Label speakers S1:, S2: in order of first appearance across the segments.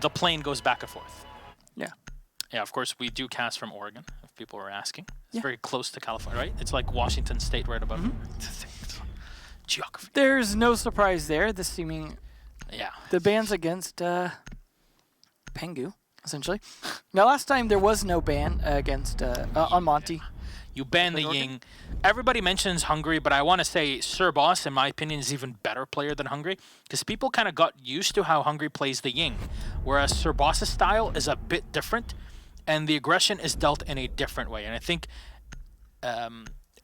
S1: the plane goes back and forth.
S2: Yeah.
S1: Yeah, of course, we do cast from Oregon, if people were asking. It's
S2: Yeah.
S1: very close to California, right? It's like Washington State right above. Geography.
S2: There's no surprise there. This seeming
S1: Yeah.
S2: the bans against Pengu, essentially. Now, last time there was no ban against on Monty.
S1: You ban the Ying. Everybody mentions Hungary, but I want to say Sir Boss, in my opinion, is even better player than Hungary because people kind of got used to how Hungary plays the Ying, whereas Sir Boss's style is a bit different, and the aggression is dealt in a different way. And I think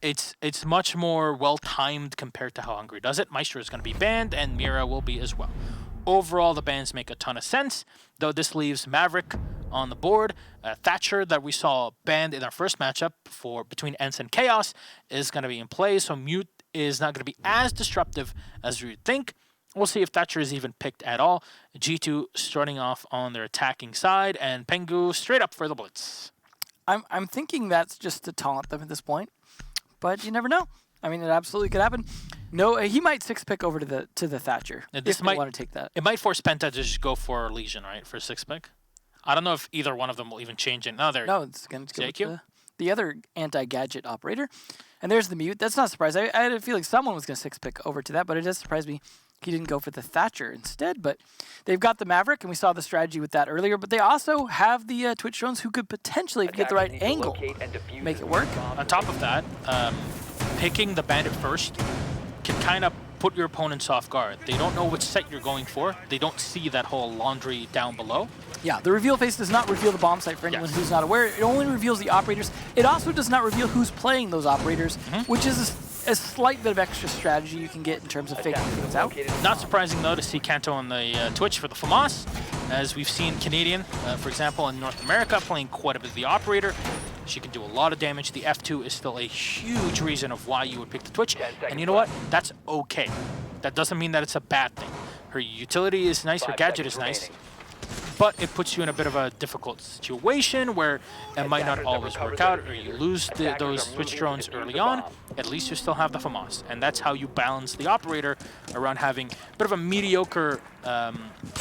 S1: it's much more well-timed compared to how Hungary does it. Maestro is going to be banned, and Mira will be as well. Overall, the bans make a ton of sense, though this leaves Maverick on the board. Thatcher, that we saw banned in our first matchup between ENCE and Chaos, is going to be in play, so Mute is not going to be as disruptive as we would think. We'll see if Thatcher is even picked at all. G2 starting off on their attacking side, and Pengu straight up for the Blitz.
S2: I'm thinking that's just to taunt them at this point, but you never know. I mean, it absolutely could happen. No, he might 6-pick over to the Thatcher if they want to take that.
S1: It might force Penta to just go for Legion, right, for 6-pick. I don't know if either one of them will even change it. No,
S2: it's going to go with the other anti-gadget operator. And there's the Mute. That's not a surprise. I had a feeling someone was going to 6-pick over to that, but it does surprise me he didn't go for the Thatcher instead. But they've got the Maverick, and we saw the strategy with that earlier. But they also have the Twitch drones who could potentially, if you get the right angle, make it work.
S1: On top of that, picking the Bandit first can kind of put your opponents off guard. They don't know which set you're going for. They don't see that whole laundry down below.
S2: Yeah, the reveal phase does not reveal the bomb site for anyone who's not aware. It only reveals the operators. It also does not reveal who's playing those operators, which is a slight bit of extra strategy you can get in terms of faking things out.
S1: Not surprising, though, to see Kanto on the Twitch for the FAMAS, as we've seen Canadian, for example, in North America, playing quite a bit of the operator. She can do a lot of damage. The F2 is still a huge reason of why you would pick the Twitch. And you know what? That's okay. That doesn't mean that it's a bad thing. Her utility is nice, her gadget is nice, but it puts you in a bit of a difficult situation where it might not always work out, or you lose those Twitch drones early on. At least you still have the FAMAS, and that's how you balance the operator around having a bit of a mediocre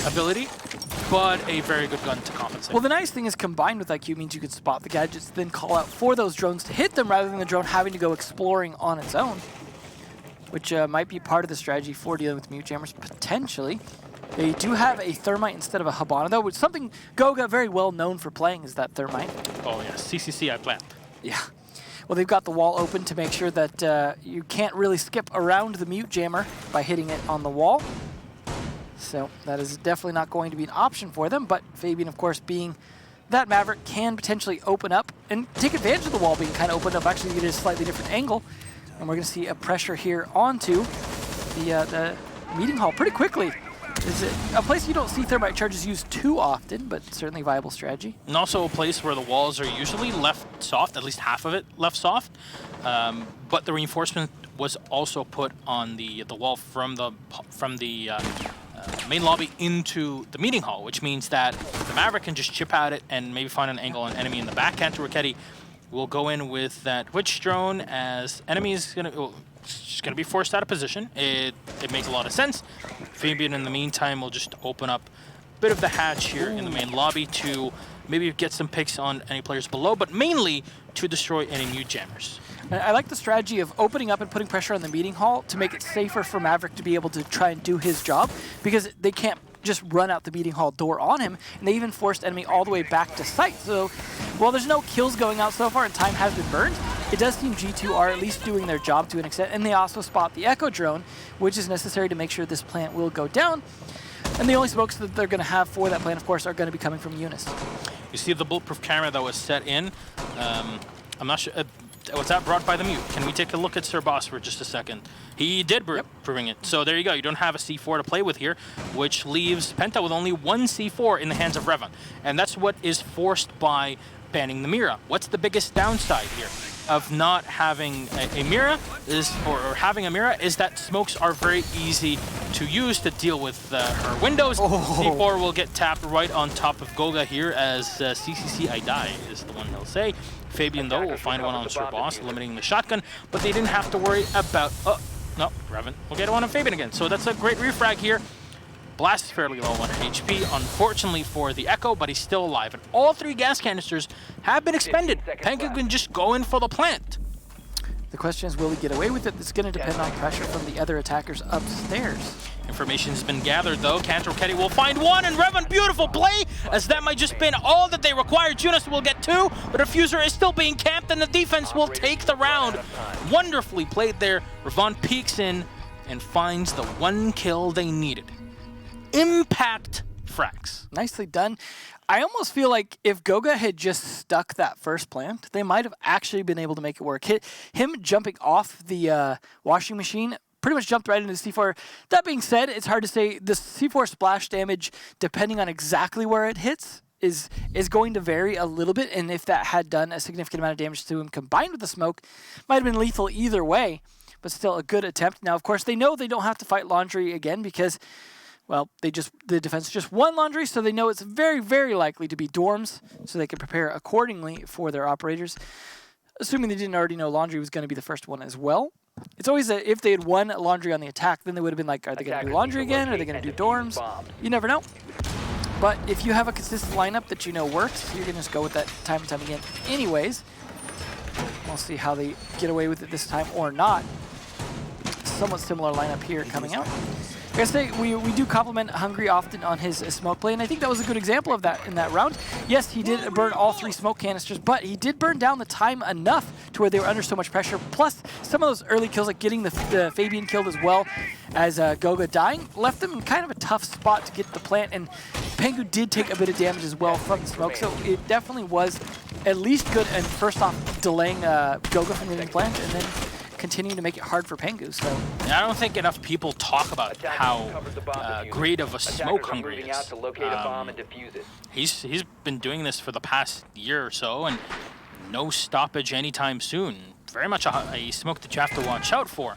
S1: ability, but a very good gun to compensate.
S2: Well, the nice thing is combined with IQ means you could spot the gadgets, then call out for those drones to hit them rather than the drone having to go exploring on its own, which might be part of the strategy for dealing with Mute Jammers, potentially. They do have a Thermite instead of a Hibana, though, which is something Goga very well known for playing is that Thermite.
S1: Oh, yeah. CCC I planned.
S2: Yeah. Well, they've got the wall open to make sure that you can't really skip around the Mute Jammer by hitting it on the wall. So that is definitely not going to be an option for them, but Fabian, of course, being that Maverick, can potentially open up and take advantage of the wall being kind of opened up, actually get a slightly different angle. And we're going to see a pressure here onto the meeting hall pretty quickly. Is it a place you don't see Thermite charges used too often, but certainly a viable strategy.
S1: And also a place where the walls are usually left soft, at least half of it left soft. But the reinforcement was also put on the wall from the main lobby into the meeting hall, which means that the Maverick can just chip at it and maybe find an angle on enemy in the back. Kanto Raketti will go in with that Witch drone as enemy is just gonna be forced out of position. It makes a lot of sense. Fabian, in the meantime, will just open up a bit of the hatch here in the main lobby to maybe get some picks on any players below, but mainly to destroy any Mute Jammers.
S2: I like the strategy of opening up and putting pressure on the meeting hall to make it safer for Maverick to be able to try and do his job, because they can't just run out the meeting hall door on him, and they even forced enemy all the way back to site. So while there's no kills going out so far and time has been burned, it does seem G2 are at least doing their job to an extent, and they also spot the Echo drone, which is necessary to make sure this plant will go down. And the only smokes that they're going to have for that plant, of course, are going to be coming from Eunice.
S1: You see the bulletproof camera that was set in. I'm not sure. Was that brought by the Mute? Can we take a look at Sir Boss for just a second? He did bring it. So there you go. You don't have a C4 to play with here, which leaves Penta with only one C4 in the hands of Revan. And that's what is forced by banning the Mira. What's the biggest downside here of not having a Mira or having a Mira is that smokes are very easy to use to deal with her windows. C4 will get tapped right on top of Goga here as CCC I die is the one he'll say. Fabian, though, will find one on Sir Boss, limiting the shotgun, but they didn't have to worry about... Oh, no, Revan will get one on Fabian again. So that's a great refrag here. Blast is fairly low on HP, unfortunately for the Echo, but he's still alive. And all 3 gas canisters have been expended. Pengu can just go in for the plant.
S2: The question is, will he get away with it? It's going to depend on pressure from the other attackers upstairs.
S1: Information has been gathered, though. Cantor Ketty will find one, and Revan, beautiful play, as that might just been all that they require. Junos will get 2, but Diffuser is still being camped, and the defense will take the round. Wonderfully played there. Revan peeks in and finds the 1 kill they needed. Impact frags.
S2: Nicely done. I almost feel like if Goga had just stuck that first plant, they might have actually been able to make it work. Him jumping off the washing machine pretty much jumped right into the C4. That being said, it's hard to say. The C4 splash damage, depending on exactly where it hits, is going to vary a little bit. And if that had done a significant amount of damage to him combined with the smoke, might have been lethal either way, but still a good attempt. Now, of course, they know they don't have to fight Laundry again because, well, the defense just won Laundry, so they know it's very, very likely to be dorms, so they can prepare accordingly for their operators. Assuming they didn't already know Laundry was going to be the first one as well. It's always that if they had won Laundry on the attack, then they would have been like, are they going to do Laundry again? Are they going to do dorms? You never know. But if you have a consistent lineup that you know works, you're going to just go with that time and time again anyways. We'll see how they get away with it this time or not. Somewhat similar lineup here coming out. I gotta say, we do compliment Hungry often on his smoke play, and I think that was a good example of that in that round. Yes, he did burn all 3 smoke canisters, but he did burn down the time enough to where they were under so much pressure. Plus, some of those early kills, like getting the Fabian killed as well as Goga dying, left them in kind of a tough spot to get the plant, and Pengu did take a bit of damage as well from the smoke, so it definitely was at least good, and first off, delaying Goga from getting the plant, and then continuing to make it hard for Pengu. So
S1: I don't think enough people talk about how great of a smoke Hungry is. He's been doing this for the past year or so, and no stoppage anytime soon. Very much a smoke that you have to watch out for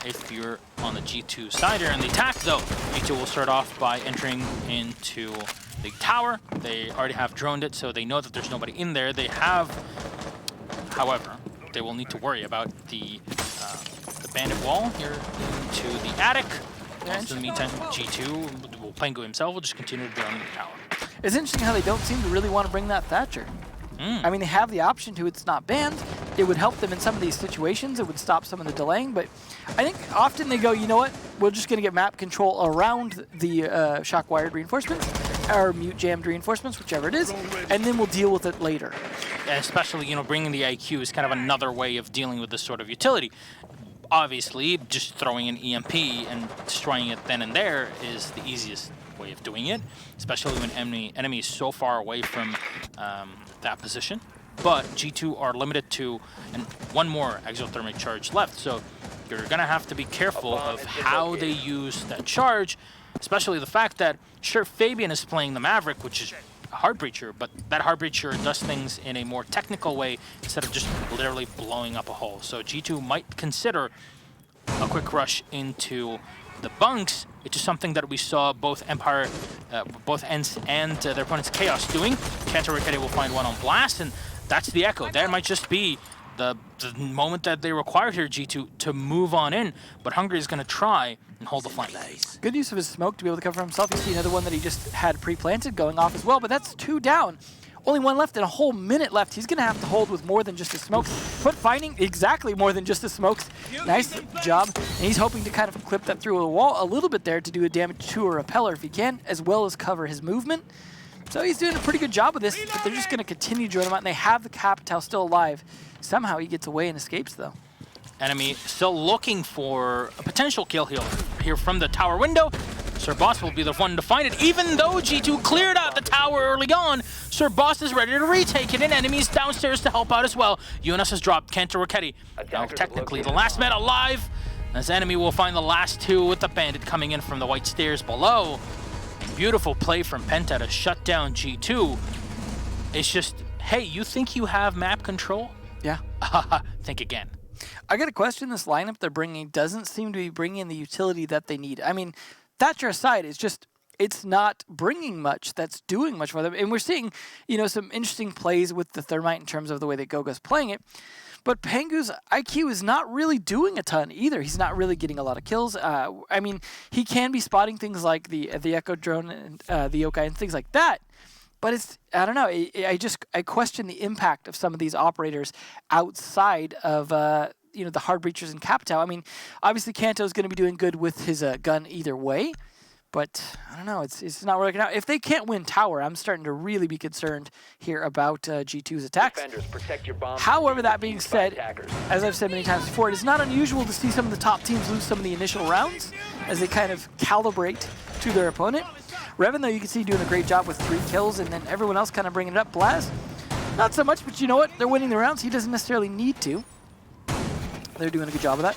S1: if you're on the G2 side here. In the attack, though, G2 will start off by entering into the tower. They already have droned it, so they know that there's nobody in there. They have, however, they will need to worry about the bandit wall here into the attic. In the meantime, G2, Pengu himself will just continue to drone the tower.
S2: It's interesting how they don't seem to really want to bring that Thatcher. I mean, they have the option to, it's not banned. It would help them in some of these situations. It would stop some of the delaying, but I think often they go, you know what, we're just going to get map control around the shock-wired reinforcements, or mute-jammed reinforcements, whichever it is, and then we'll deal with it later.
S1: Especially, you know, bringing the IQ is kind of another way of dealing with this sort of utility. Obviously, just throwing an EMP and destroying it then and there is the easiest way of doing it, especially when enemy is so far away from that position. But G2 are limited to one more exothermic charge left, so you're going to have to be careful of how they use that charge, especially the fact that, sure, Fabian is playing the Maverick, which is a Heart Breacher, but that Heart Breacher does things in a more technical way instead of just literally blowing up a hole. So G2 might consider a quick rush into the bunks. It's just something that we saw both Empire, both ends and their opponent's Chaos doing. Cantor will find one on Blast, and that's the Echo. That might just be the moment that they require here, G2, to move on in. But Hungry is going to try and hold the flank.
S2: Good use of his smoke to be able to cover himself. You see another one that he just had pre-planted going off as well, but that's 2 down. Only 1 left and a whole minute left. He's going to have to hold with more than just his smokes. But finding exactly more than just his smokes. Nice job. And he's hoping to kind of clip that through the wall a little bit there to do a damage to a repeller if he can, as well as cover his movement. So he's doing a pretty good job with this, but they're just going to continue to join him out, and they have the Capital still alive. Somehow he gets away and escapes, though.
S1: Enemy still looking for a potential kill here from the tower window. Sir Boss will be the one to find it. Even though G2 cleared out the tower early on, Sir Boss is ready to retake it, and enemies downstairs to help out as well. Jonas has dropped Cantor now technically the last man alive, as enemy will find the last 2 with the bandit coming in from the white stairs below. Beautiful play from Penta to shut down G2. It's just, hey, you think you have map control?
S2: Yeah.
S1: Think again.
S2: I got a question. This lineup they're bringing doesn't seem to be bringing the utility that they need. I mean, Thatcher aside, it's just it's not bringing much that's doing much for them. And we're seeing, some interesting plays with the Thermite in terms of the way that Goga's playing it. But Pengu's IQ is not really doing a ton either. He's not really getting a lot of kills. I mean, he can be spotting things like the Echo drone and the Yokai and things like that. But I don't know. I question the impact of some of these operators outside of the hard breachers and Capitao. I mean, obviously Kanto's going to be doing good with his gun either way. But I don't know, it's not working out. If they can't win tower, I'm starting to really be concerned here about G2's attacks. However, that being said, as I've said many times before, it is not unusual to see some of the top teams lose some of the initial rounds as they kind of calibrate to their opponent. Revan, though, you can see doing a great job with 3 kills, and then everyone else kind of bringing it up. Blaz, not so much, but you know what? They're winning the rounds. He doesn't necessarily need to. They're doing a good job of that.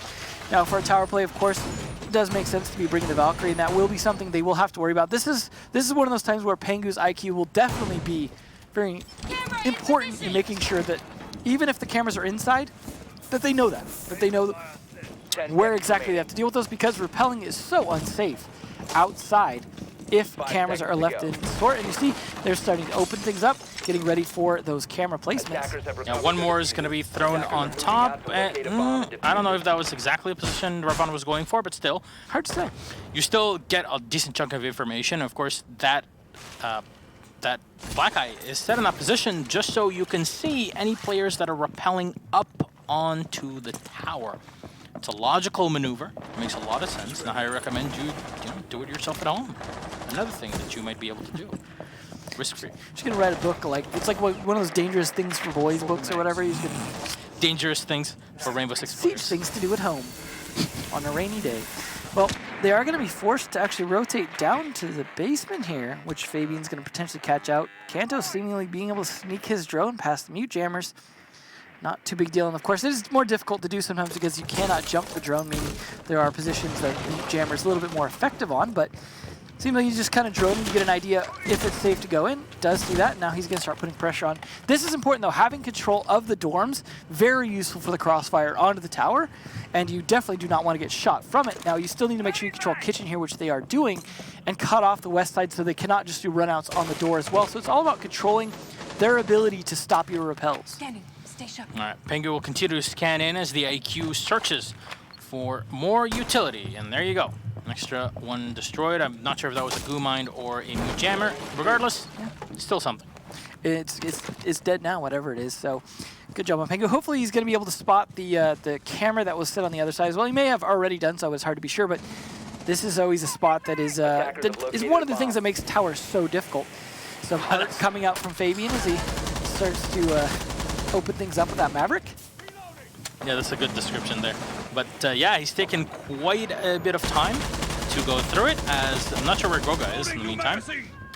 S2: Now, for a tower play, of course, it does make sense to be bringing the Valkyrie, and that will be something they will have to worry about. This is one of those times where Pengu's IQ will definitely be very important in making sure that even if the cameras are inside, that they know where exactly they have to deal with those, because repelling is so unsafe outside if cameras are left in sort. And you see they're starting to open things up, getting ready for those camera placements.
S1: Now one more is going to be thrown on top. I don't know if that was exactly the position Ravan was going for, but still.
S2: Hard to say.
S1: You still get a decent chunk of information. Of course, that Black Eye is set in that position just so you can see any players that are rappelling up onto the tower. It's a logical maneuver. It makes a lot of sense. Now I recommend you do it yourself at home. Another thing that you might be able to do. Risk-free.
S2: Just gonna write a book it's like one of those dangerous things for boys books or whatever. He's gonna
S1: dangerous things for Rainbow Six players.
S2: Things to do at home on a rainy day. Well, they are going to be forced to actually rotate down to the basement here, which Fabian's going to potentially catch out. Kanto seemingly being able to sneak his drone past the mute jammers. Not too big deal, and of course it is more difficult to do sometimes because you cannot jump the drone, meaning there are positions that the jammer is a little bit more effective on, but it seems like he's just kind of droning to get an idea if it's safe to go in. Does see that, now he's going to start putting pressure on. This is important though, having control of the dorms, very useful for the crossfire onto the tower, and you definitely do not want to get shot from it. Now you still need to make sure you control kitchen here, which they are doing, and cut off the west side so they cannot just do runouts on the door as well. So it's all about controlling their ability to stop your repels.
S1: All right, Pengu will continue to scan in as the IQ searches for more utility, and there you go. An extra one destroyed. I'm not sure if that was a goo mine or a mute jammer. Regardless, still something. It's dead now, whatever it is. So, good job on Pengu. Hopefully, he's going to be able to spot the camera that was set on the other side as well. He may have already done so. It's hard to be sure, but this is always a spot that is one of the things that makes towers so difficult. Some art coming out from Fabian as he starts to open things up with that Maverick. Yeah, that's a good description there. But yeah, he's taken quite a bit of time to go through it, as I'm not sure where Goga is in the meantime.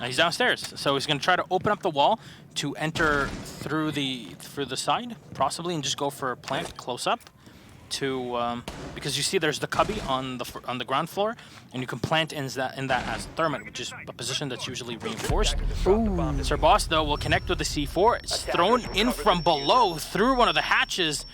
S1: He's downstairs, so he's going to try to open up the wall to enter through the side, possibly, and just go for a plant close up. Because you see there's the cubby on the ground floor, and you can plant in that as thermite, which is a position that's usually reinforced. Sir Boss though will connect with the C4. It's thrown in from below through one of the hatches.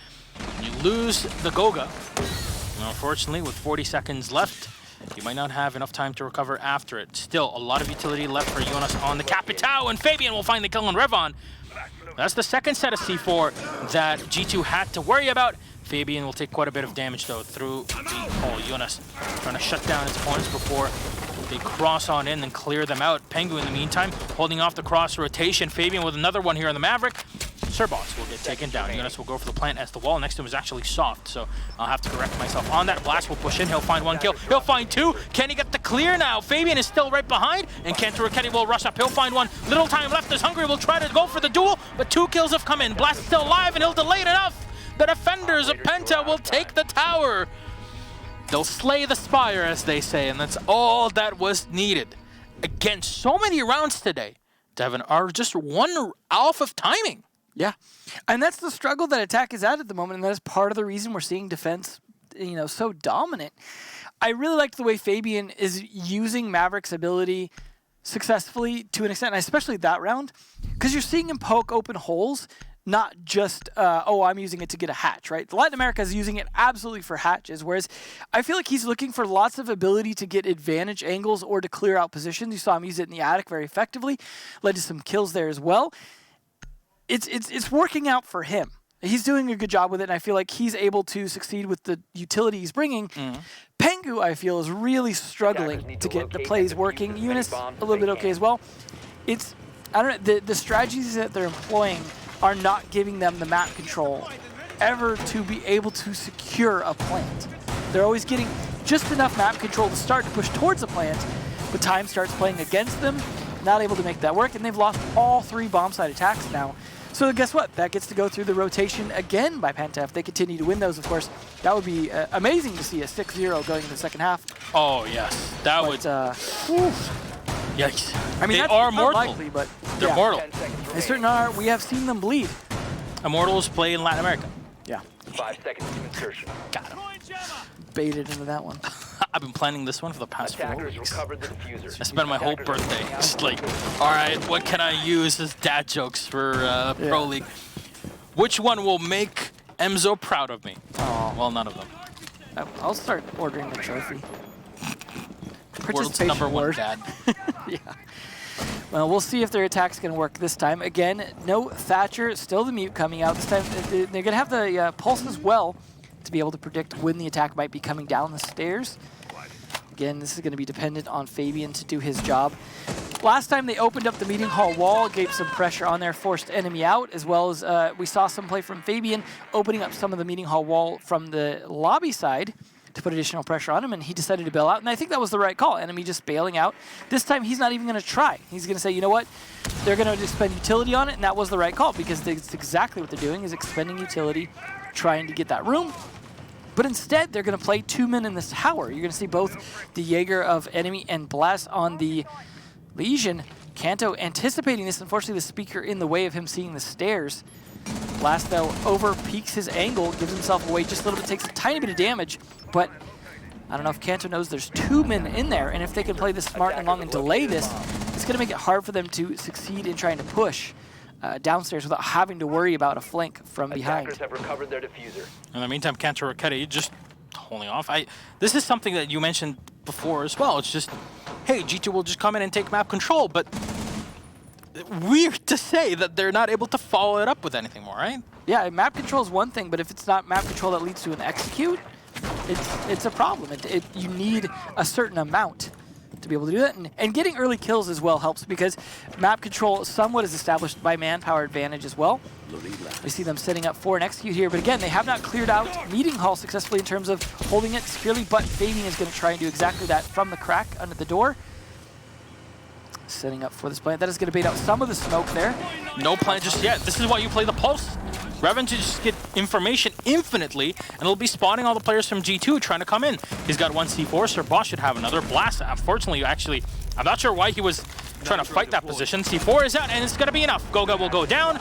S1: And you lose the Goga. And unfortunately, with 40 seconds left, you might not have enough time to recover after it. Still, a lot of utility left for Jonas on the Capitao, and Fabian will find the kill on Revon. That's the second set of C4 that G2 had to worry about. Fabian will take quite a bit of damage though through the hole. Jonas trying to shut down his opponents before they cross on in and clear them out. Pengu in the meantime holding off the cross rotation. Fabian with another one here on the Maverick. Sir Boss will get taken down. Jonas will go for the plant as the wall next to him is actually soft, so I'll have to correct myself on that. Blast will push in. He'll find one kill. He'll find two. Can he get the clear now? Fabian is still right behind, and Kenny will rush up. He'll find one. Little time left as Hungry will try to go for the duel, but 2 kills have come in. Blast is still alive, and he'll delay it enough. The defenders of Penta will take the tower. They'll slay the spire, as they say, and that's all that was needed. Again, so many rounds today, Devin, are just one off of timing.
S2: Yeah, and that's the struggle that attack is at the moment, and that is part of the reason we're seeing defense, so dominant. I really like the way Fabian is using Maverick's ability successfully to an extent, and especially that round, because you're seeing him poke open holes not just, oh, I'm using it to get a hatch, right? Latin America is using it absolutely for hatches, whereas I feel like he's looking for lots of ability to get advantage angles or to clear out positions. You saw him use it in the attic very effectively, led to some kills there as well. It's working out for him. He's doing a good job with it, and I feel like he's able to succeed with the utility he's bringing. Pengu, I feel, is really struggling to get the plays working. Eunice, a little bit okay as well. It's, I don't know, the strategies that they're employing are not giving them the map control ever to be able to secure a plant. They're always getting just enough map control to start to push towards a plant, but time starts playing against them, not able to make that work, and they've lost all 3 bomb site attacks now. So guess what? That gets to go through the rotation again by Penta. If they continue to win those, of course, that would be amazing to see a 6-0 going into the second half.
S1: Oh, yes. That would... Yikes.
S2: I mean,
S1: they
S2: that's
S1: are mortal.
S2: Unlikely, but
S1: they're mortal.
S2: They certainly are. We have seen them bleed.
S1: Immortals play in Latin America.
S2: Yeah.
S3: 5 seconds to insertion.
S1: Got him.
S2: Baited into that one.
S1: I've been planning this one for the past 4
S3: Attackers
S1: weeks.
S3: recovered the diffuser.
S1: I spent my whole birthday just like, all right, what can I use as dad jokes for Pro League? Which one will make Emzo proud of me?
S2: Oh.
S1: Well, none of them.
S2: I'll start ordering the trophy.
S1: World's #1 dad.
S2: Yeah. Well, we'll see if their attack's going to work this time. Again, no Thatcher, still the mute coming out. This time they're going to have the pulse as well to be able to predict when the attack might be coming down the stairs. Again, this is going to be dependent on Fabian to do his job. Last time they opened up the meeting hall wall, gave some pressure on there, forced enemy out, as well as we saw some play from Fabian opening up some of the meeting hall wall from the lobby side to put additional pressure on him, and he decided to bail out, and I think that was the right call. Enemy just bailing out. This time, he's not even going to try. He's going to say, you know what? They're going to expend utility on it, and that was the right call, because that's exactly what they're doing, is expending utility, trying to get that room. But instead, they're going to play 2 men in this tower. You're going to see both the Jaeger of enemy and Blast on the Legion. Kanto anticipating this. Unfortunately, the speaker in the way of him seeing the stairs. Blast, though, over-peaks his angle, gives himself away just a little bit, takes a tiny bit of damage, but I don't know if Kanto knows there's 2 men in there, and if they can play this smart and long and delay this, it's going to make it hard for them to succeed in trying to push downstairs without having to worry about a flank from behind.
S3: Attackers have recovered their diffuser.
S1: In the meantime, Kanto Raketti just holding off. This is something that you mentioned before as well. It's just, hey, G2 will just come in and take map control, but weird to say that they're not able to follow it up with anything more, right?
S2: Yeah, map control is one thing, but if it's not map control that leads to an execute, it's a problem. You need a certain amount to be able to do that. And getting early kills as well helps, because map control somewhat is established by manpower advantage as well. We see them setting up for an execute here, but again, they have not cleared out meeting hall successfully in terms of holding it securely, but Fabian is going to try and do exactly that from the crack under the door. Setting up for this plant. That is going to bait out some of the smoke there.
S1: No plant just yet. This is why you play the Pulse. Revan to just get information infinitely, and it'll be spawning all the players from G2 trying to come in. He's got 1 C4, Sir Boss should have another blast. Unfortunately, actually, I'm not sure why he was trying to fight that position. C4 is out, and it's going to be enough. Goga will go down.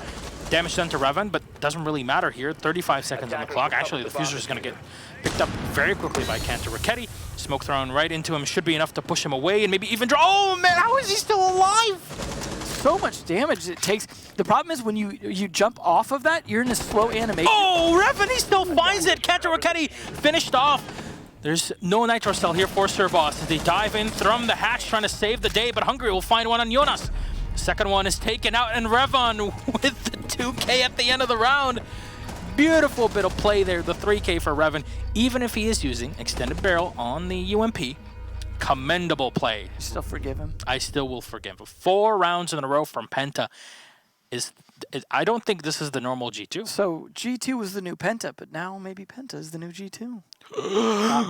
S1: Damage done to Revan, but doesn't really matter here. 35 seconds on the clock. Actually, the Fuser is going to get picked up very quickly by Kanto Raketti. Smoke thrown right into him should be enough to push him away and maybe even draw. Oh man, how is he still alive?
S2: So much damage it takes. The problem is when you jump off of that, you're in a slow animation.
S1: Oh, Revan, he still finds it. Kanto Raketti finished off. There's no Nitro Cell here for Sir Boss as they dive in from the hatch trying to save the day, but Hungary will find one on Jonas. Second one is taken out, and Revan with the 2K at the end of the round. Beautiful bit of play there, the 3K for Revan, even if he is using extended barrel on the UMP. Commendable play.
S2: You still forgive him?
S1: I still will forgive him. 4 rounds in a row from Penta. I don't think this is the normal G2.
S2: So G2 was the new Penta, but now maybe Penta is the new G2.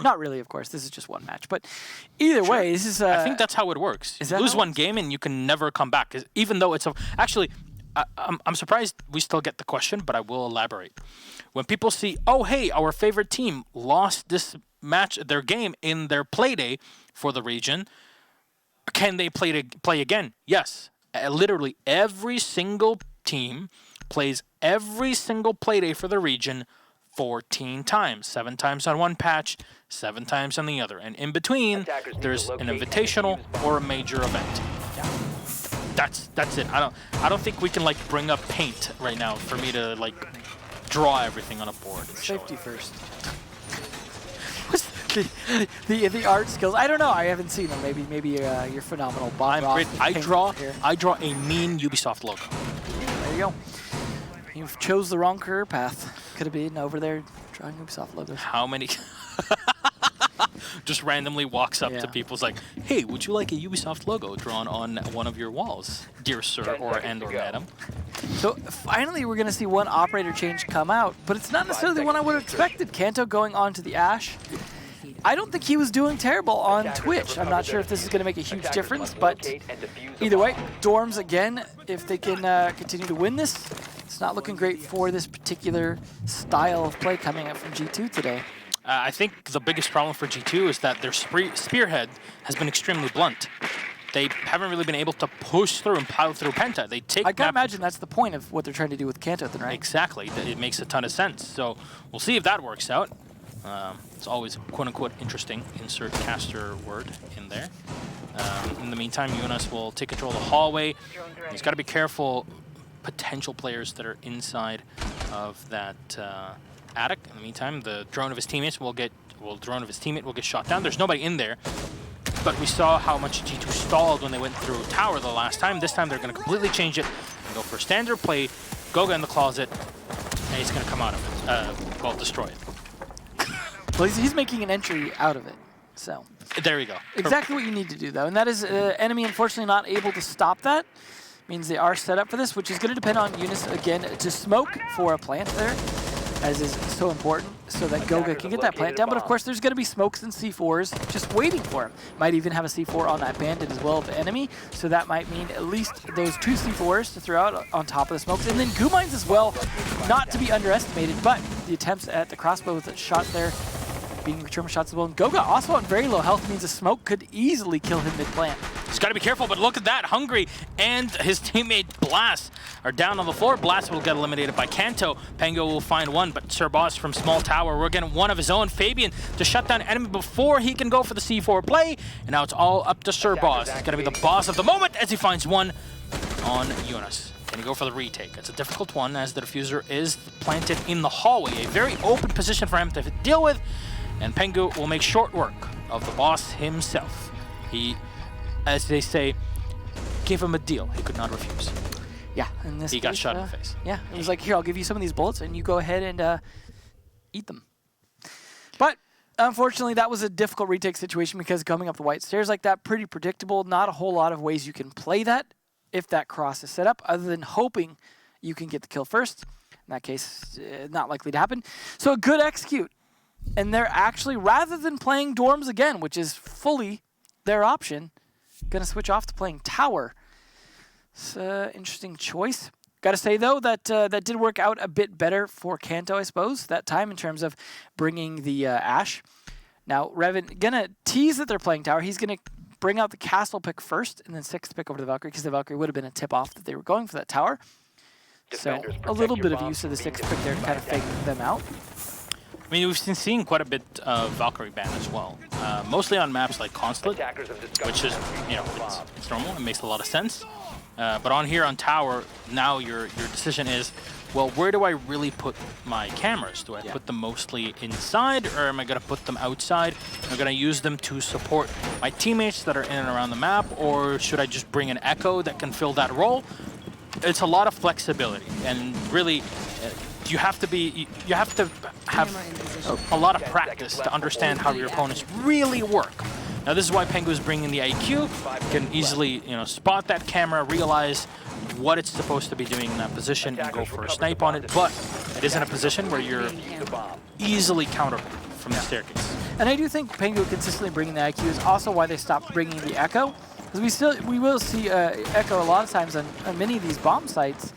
S2: Not really, of course. This is just one match. But either way, this is...
S1: I think that's how it works. You lose one game and you can never come back. Even though it's... Actually, I'm surprised we still get the question, but I will elaborate. When people see, oh, hey, our favorite team lost this match, their game in their play day for the region, can they play again? Yes. Literally every single team plays every single play day for the region 14 times. 7 times on one patch, 7 times on the other. And in between, there's an invitational or a major event. that's it. I don't think we can like bring up paint right now for me to like draw everything on a board. And
S2: Safety
S1: show it.
S2: first. the art skills. I don't know. I haven't seen them. Maybe you're phenomenal.
S1: I'm great. I draw a mean Ubisoft logo.
S2: There you go. You've chose the wrong career path. Could have been over there drawing Ubisoft logos.
S1: How many? Just randomly walks up to people's like, hey, would you like a Ubisoft logo drawn on one of your walls, dear sir or madam?
S2: So finally we're going to see one operator change come out, but it's not necessarily the one I would have expected. Kanto going on to the Ash. I don't think he was doing terrible on Twitch. I'm not sure if this is going to make a huge difference, but either way, Dorms again, if they can continue to win this, it's not looking great for this particular style of play coming up from G2 today.
S1: I think the biggest problem for G2 is that their spearhead has been extremely blunt. They haven't really been able to push through and pile through Penta. They take.
S2: I can imagine that's the point of what they're trying to do with Kanto, then, right?
S1: Exactly. It makes a ton of sense. So we'll see if that works out. It's always quote-unquote interesting. Insert caster word in there. In the meantime, Jonas will take control of the hallway. He's got to be careful. Potential players that are inside of that attic. In the meantime, the drone of his teammates will get shot down. There's nobody in there. But we saw how much G2 stalled when they went through tower the last time. This time they're going to completely change it and go for standard play. Goga in the closet, and he's going to come out of it. Well, destroy it.
S2: Well, he's making an entry out of it. So
S1: there you go.
S2: Exactly what you need to do, though. And that is enemy, unfortunately, not able to stop that. Means they are set up for this, which is going to depend on Eunice, again, to smoke for a plant there, as is so important, so that Goga can get that plant down. But of course, there's going to be smokes and C4s just waiting for him. Might even have a C4 on that bandit as well of the enemy, so that might mean at least those 2 C4s to throw out on top of the smokes. And then goo mines as well, not to be underestimated, but the attempts at the crossbow with that shot there being return shots as well. And Goga also on very low health means a smoke could easily kill him mid-plant.
S1: He's got to be careful, but look at that. Hungry and his teammate Blast are down on the floor. Blast will get eliminated by Kanto. Pengo will find one, but Sir Boss from Small Tower, we're getting one of his own. Fabian to shut down enemy before he can go for the C4 play. And now it's all up to Sir Boss. He's going to be the boss of the moment as he finds one on Jonas. Can he go for the retake? It's a difficult one as the diffuser is planted in the hallway. A very open position for him to deal with. And Pengu will make short work of the boss himself. He, as they say, gave him a deal he could not refuse.
S2: Yeah, in this
S1: he
S2: case,
S1: got shot in the face.
S2: Yeah, it was like, here, I'll give you some of these bullets, and you go ahead and eat them. But unfortunately, that was a difficult retake situation because coming up the white stairs like that, pretty predictable. Not a whole lot of ways you can play that if that cross is set up, other than hoping you can get the kill first. In that case, not likely to happen. So a good execute. And they're actually, rather than playing dorms again, which is fully their option, going to switch off to playing tower. It's an interesting choice. Got to say, though, that that did work out a bit better for Kanto, I suppose, that time in terms of bringing the Ash. Now, Revan going to tease that they're playing tower. He's going to bring out the castle pick first and then 6th pick over to the Valkyrie because the Valkyrie would have been a tip-off that they were going for that tower. So a little bit of use of the 6th pick there to kind of fake them out.
S1: I mean, we've been seeing quite a bit of Valkyrie ban as well, mostly on maps like Consulate, which is, you know, it's normal. It makes a lot of sense. But on here on Tower, now your decision is, well, where do I really put my cameras? Do I put them mostly inside, or am I going to put them outside? Am I going to use them to support my teammates that are in and around the map, or should I just bring an Echo that can fill that role? It's a lot of flexibility, and really, you have to have a lot of practice to understand how your opponents really work. Now this is why Pengu is bringing the IQ. You can easily, you know, spot that camera, realize what it's supposed to be doing in that position, and go for a snipe on it. But it is in a position where you're easily counterable from the staircase.
S2: And I do think Pengu consistently bringing the IQ is also why they stopped bringing the Echo, because we will see Echo a lot of times on many of these bomb sites.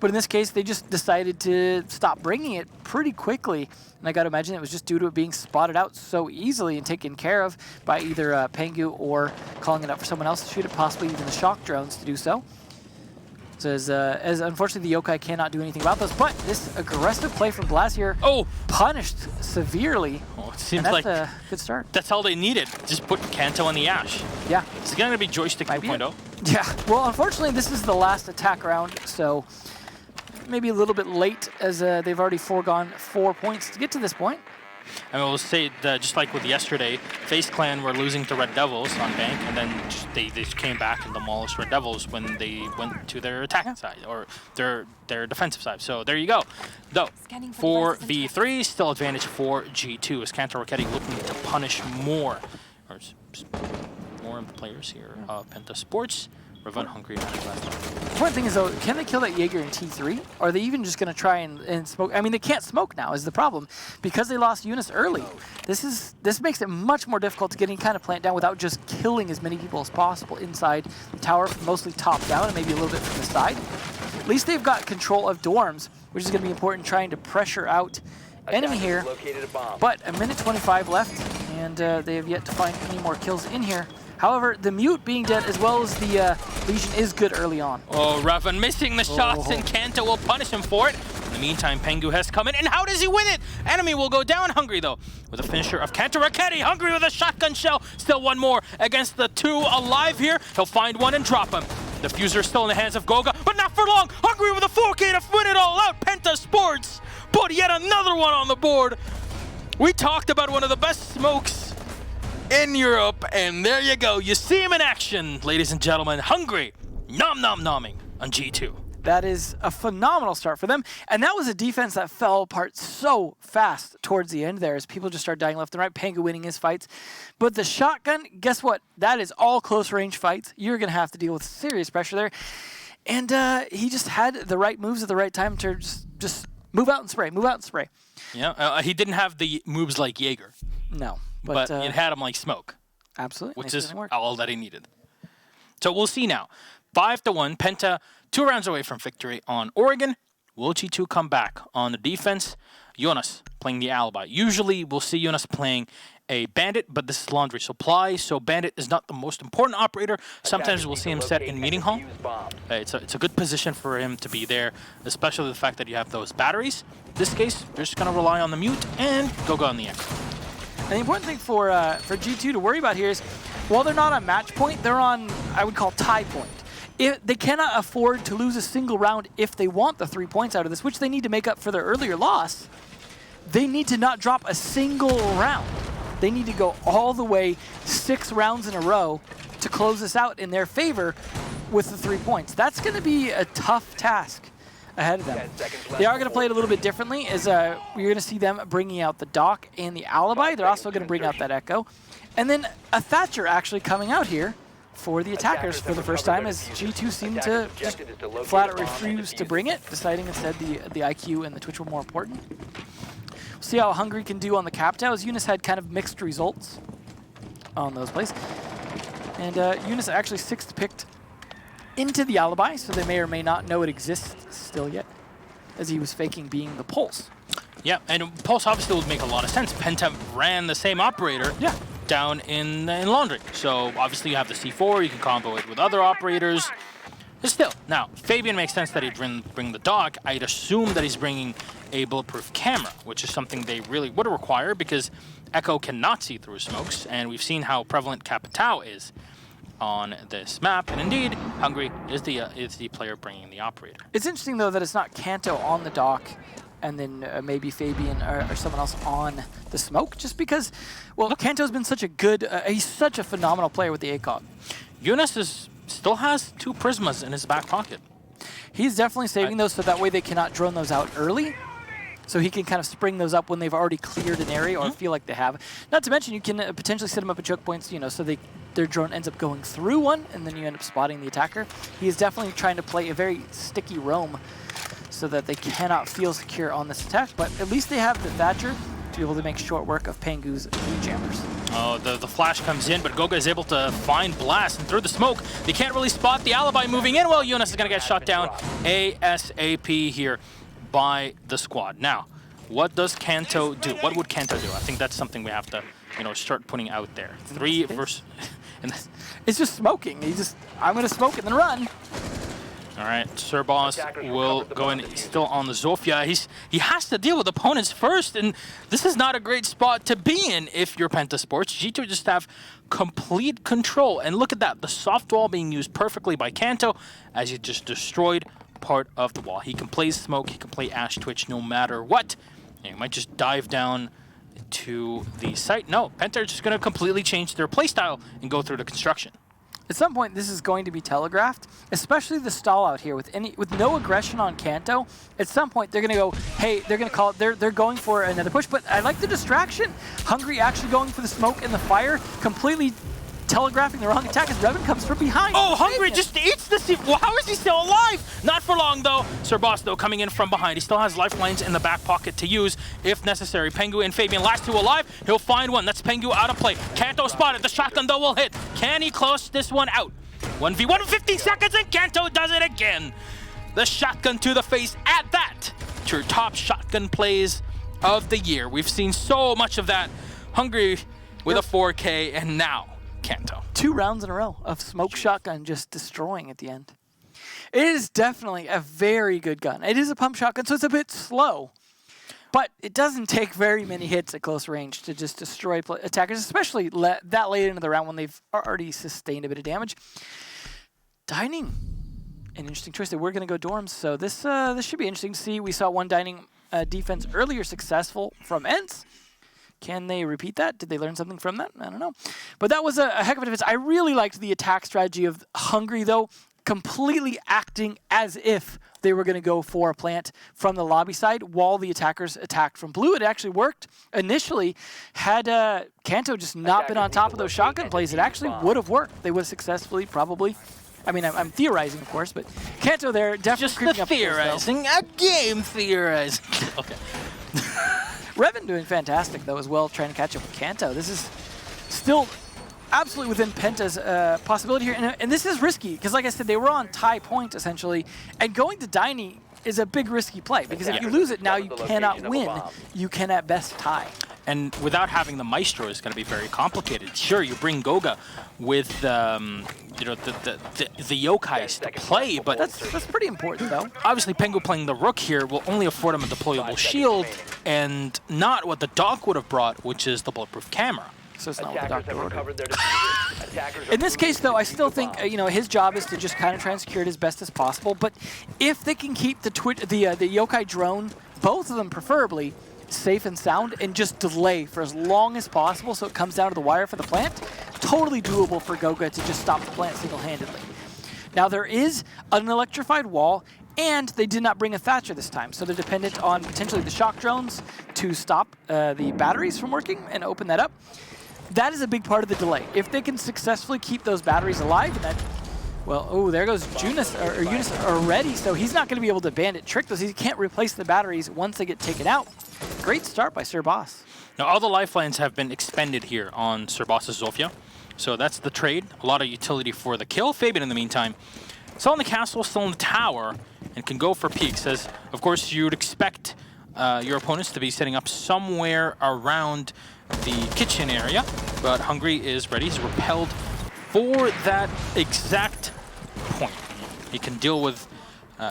S2: But in this case, they just decided to stop bringing it pretty quickly. And I got to imagine it was just due to it being spotted out so easily and taken care of by either Pengu or calling it up for someone else to shoot it, possibly even the shock drones to do so. So as unfortunately the Yokai cannot do anything about this, but this aggressive play from Blast here punished severely.
S1: Oh, it seems
S2: and
S1: like
S2: that's a good start.
S1: that's all they needed. Just put Kanto on the Ash.
S2: Yeah.
S1: It's going to be joystick 2.0.
S2: Yeah. Well, unfortunately, this is the last attack round, so maybe a little bit late as they've already foregone 4 points to get to this point.
S1: I mean, we'll say that just like with yesterday, FaZe Clan were losing to Red Devils on Bank, and then they just came back and demolished Red Devils when they went to their attacking side or their defensive side. So there you go. Though, for V3, still advantage for G2 as Kanto Rocketti looking to punish more of the players here of Penta Sports. Revenge hungry.
S2: The important thing is, though, can they kill that Jaeger in T3? Or are they even just going to try and smoke? I mean, they can't smoke now is the problem. Because they lost Eunice early, this makes it much more difficult to get any kind of plant down without just killing as many people as possible inside the tower, mostly top down and maybe a little bit from the side. At least they've got control of dorms, which is going to be important trying to pressure out enemy here. But a minute 25 left, and they have yet to find any more kills in here. However, the Mute being dead as well as the Legion is good early on.
S1: Oh, Raven missing the shots, and Kanto will punish him for it. In the meantime, Pengu has come in, and how does he win it? Enemy will go down. Hungry, though, with a finisher of Kanto Rocketti. Hungry with a shotgun shell. Still one more against the two alive here. He'll find one and drop him. The Fuser is still in the hands of Goga, but not for long. Hungry with a 4K to win it all out. Penta Sports put yet another one on the board. We talked about one of the best smokes in Europe, and there you go. You see him in action, ladies and gentlemen. Hungry, nom-nom-nomming on G2.
S2: That is a phenomenal start for them, and that was a defense that fell apart so fast towards the end there as people just start dying left and right. Pengu winning his fights. But the shotgun, guess what? That is all close-range fights. You're going to have to deal with serious pressure there. And he just had the right moves at the right time to just move out and spray, move out and spray.
S1: Yeah, he didn't have the moves like Jaeger.
S2: No.
S1: But it had him like smoke.
S2: Absolutely.
S1: Which is all that he needed. So we'll see now. 5-1, Penta 2 rounds away from victory on Oregon. Will G2 come back on the defense? Jonas playing the alibi. Usually we'll see Jonas playing a bandit, but this is laundry supply, so bandit is not the most important operator. Sometimes we'll see him set in meeting hall. It's a good position for him to be there, especially the fact that you have those batteries. In this case, they're just going to rely on the mute and go on the X.
S2: And the important thing for G2 to worry about here is, while they're not on match point, they're on, I would call, tie point. They cannot afford to lose a single round if they want the 3 points out of this, which they need to make up for their earlier loss. They need to not drop a single round. They need to go all the way 6 rounds in a row to close this out in their favor with the 3 points. That's going to be a tough task ahead of them. They are going to play it a little bit differently, as you're going to see them bringing out the Doc and the Alibi. They're also going to bring out that Echo. And then a Thatcher actually coming out here for the attackers for the first time, as G2 seemed to just flat out refuse to bring it, deciding instead the IQ and the Twitch were more important. We'll see how Hungry can do on the Captao, as Eunice had kind of mixed results on those plays. And Eunice actually 6th picked into the Alibi, so they may or may not know it exists still yet, as he was faking being the Pulse.
S1: Yeah, and Pulse obviously would make a lot of sense. Penta ran the same operator down in Laundry. So obviously you have the C4, you can combo it with other operators. But still, now, Fabian makes sense that he'd bring the dog. I'd assume that he's bringing a bulletproof camera, which is something they really would require because Echo cannot see through smokes, and we've seen how prevalent Capitao is on this map, and indeed, Hungry is the player bringing the operator.
S2: It's interesting, though, that it's not Kanto on the dock and then maybe Fabian or someone else on the smoke, just because, well, Kanto's been such a good, he's such a phenomenal player with the ACOG.
S1: Eunice still has 2 Prismas in his back pocket.
S2: He's definitely saving those so that way they cannot drone those out early. So he can kind of spring those up when they've already cleared an area or feel like they have. Not to mention, you can potentially set them up at choke points, you know, so their drone ends up going through one, and then you end up spotting the attacker. He is definitely trying to play a very sticky roam so that they cannot feel secure on this attack, but at least they have the Thatcher to be able to make short work of Pengu's jammers.
S1: Oh, the flash comes in, but Goga is able to find Blast, and through the smoke, they can't really spot the Alibi moving in. Well, Eunice is going to get shot down ASAP here by the squad. Now, what does Kanto do? What would Kanto do? I think that's something we have to, you know, start putting out there. 3 versus...
S2: It's just smoking. I'm going to smoke and then run.
S1: All All right, SirBoss will go in. He's still on the Zofia. He has to deal with opponents first, and this is not a great spot to be in if you're Penta Sports. G2 just have complete control. And look at that, the soft wall being used perfectly by Kanto as he just destroyed part of the wall. He can play smoke, he can play Ash Twitch no matter what. And he might just dive down to the site. No, Penta are just going to completely change their playstyle and go through the construction.
S2: At some point, this is going to be telegraphed, especially the stall out here with no aggression on Kanto. At some point, they're going to go, hey, they're going to call it, they're going for another push, but I like the distraction. Hungry actually going for the smoke and the fire, completely telegraphing the wrong attack as Revan comes from behind.
S1: Oh, Hungry just eats the well, how is he still alive? Not for long, though. SirBoss, though, coming in from behind. He still has lifelines in the back pocket to use if necessary. Pengu and Fabian, last two alive. He'll find one. That's Pengu out of play. Kanto spotted. The shotgun, though, will hit. Can he close this one out? 1v1 in 15 seconds, and Kanto does it again. The shotgun to the face at that. To your top shotgun plays of the year. We've seen so much of that. Hungry with a 4K, and now Kanto.
S2: 2 rounds in a row of smoke shotgun just destroying at the end. It is definitely a very good gun. It is a pump shotgun, so it's a bit slow. But it doesn't take very many hits at close range to just destroy attackers, especially that late into the round when they've already sustained a bit of damage. Dining. An interesting choice. We're going to go dorms, so this should be interesting to see. We saw one dining defense earlier successful from Ents. Can they repeat that? Did they learn something from that? I don't know. But that was a heck of a defense. I really liked the attack strategy of Hungry, though, completely acting as if they were going to go for a plant from the lobby side while the attackers attacked from blue. It actually worked. Initially, had Kanto just not been on top of those shotgun plays, it actually would have worked. They would have successfully, probably. I mean, I'm theorizing, of course, but Kanto there definitely
S1: just
S2: creeping up.
S1: Just theorizing, a game theorizing. Okay.
S2: Revan doing fantastic, though, as well, trying to catch up with Kanto. This is still absolutely within Penta's possibility here. And this is risky, because like I said, they were on tie point, essentially. And going to Diney is a big risky play, because if you lose it now, you cannot win. You can at best tie.
S1: And without having the Maestro, it's going to be very complicated. Sure, you bring Goga with you know, the Yokais to play, but
S2: that's pretty important, though.
S1: Obviously, Pengu playing the Rook here will only afford him a deployable shield, and not what the Doc would have brought, which is the bulletproof camera.
S2: So it's not what the Doctor ordered. In this case, though, I still think you know, his job is to just kind of try and secure it as best as possible. But if they can keep the Yokai drone, both of them preferably, safe and sound, and just delay for as long as possible so it comes down to the wire for the plant, totally doable for Goga to just stop the plant single-handedly. Now there is an electrified wall, and they did not bring a Thatcher this time, so they're dependent on potentially the shock drones to stop the batteries from working and open that up. That is a big part of the delay. If they can successfully keep those batteries alive, and that, well, oh, there goes Eunice already, so he's not going to be able to bandit trick those. He can't replace the batteries once they get taken out. Great start by SirBoss.
S1: Now, all the lifelines have been expended here on SirBoss's Zofia, so that's the trade. A lot of utility for the kill. Fabian, in the meantime, still in the castle, still in the tower, and can go for peeks, as, of course, you'd expect your opponents to be setting up somewhere around the kitchen area, but Hungry is ready. He's repelled for that exact point. He can deal with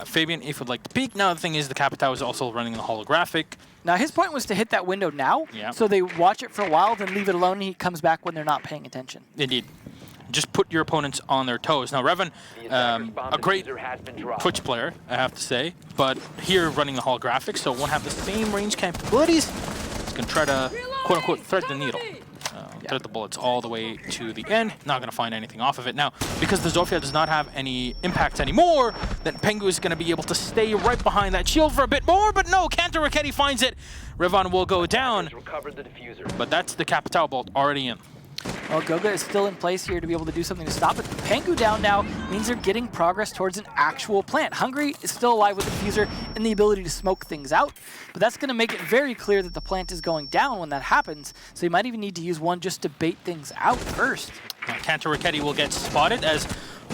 S1: Fabian if he'd like to peek. Now, the thing is, the Capitao is also running the holographic.
S2: Now, his point was to hit that window now, so they watch it for a while, then leave it alone, and he comes back when they're not paying attention.
S1: Indeed. Just put your opponents on their toes. Now, Revan, a great Twitch player, I have to say, but here running the holographic, so won't have the same range capabilities. He's going to try to, quote-unquote, thread the needle. Thread the bullets all the way to the end. Not going to find anything off of it. Now, because the Zofia does not have any impact anymore, then Pengu is going to be able to stay right behind that shield for a bit more, but no, Kanto Raketti finds it. Revan will go down, but that's the Capitao bolt already in.
S2: Well, Goga is still in place here to be able to do something to stop it. Pengu down now means they're getting progress towards an actual plant. Hungry is still alive with the diffuser and the ability to smoke things out, but that's going to make it very clear that the plant is going down when that happens, so you might even need to use one just to bait things out first.
S1: Now, Kanto Raketti will get spotted as